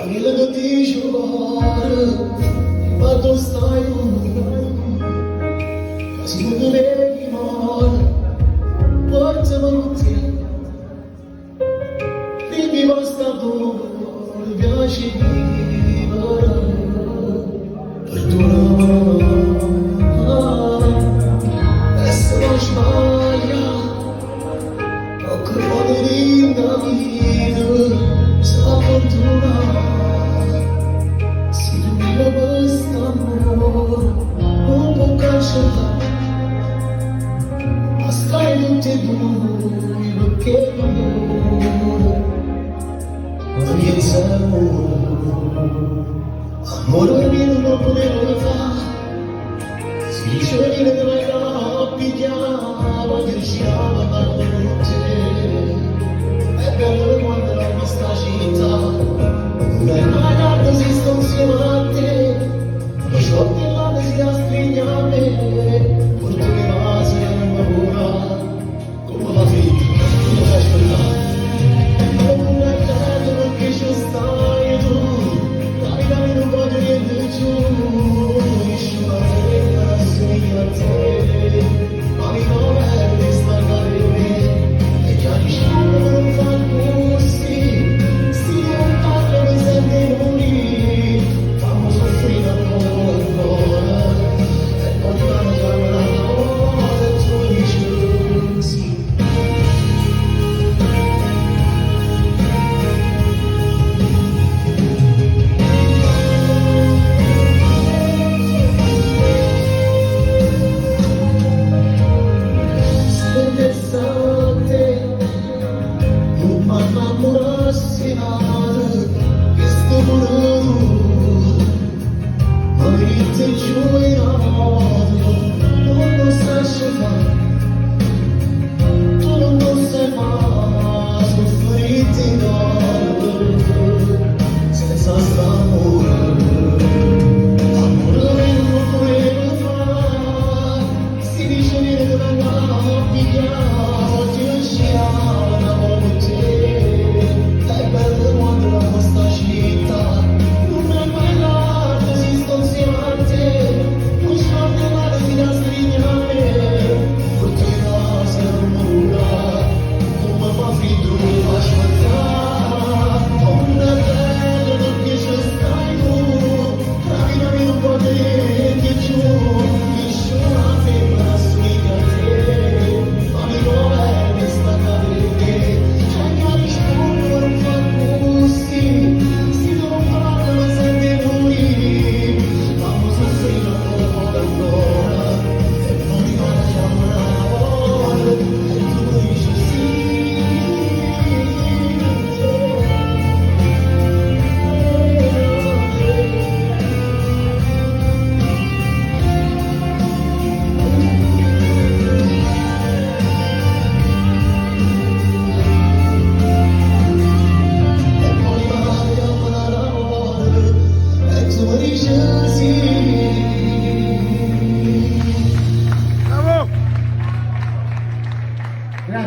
Anilano di giocare, ma tu stai con me. Casi non devi male, portami con te. Dimmi basta tu, mi piace vivere. Perdonami, adesso non sbaglia. Ho creato linda vita, sta fortuna. Si doveva questo amore, non può cancellare. Ma stai tutti e due, perché l'amore non mi è amore mio non potevo fare. Si diceva che non era, pigliava, che diceva, ma non te.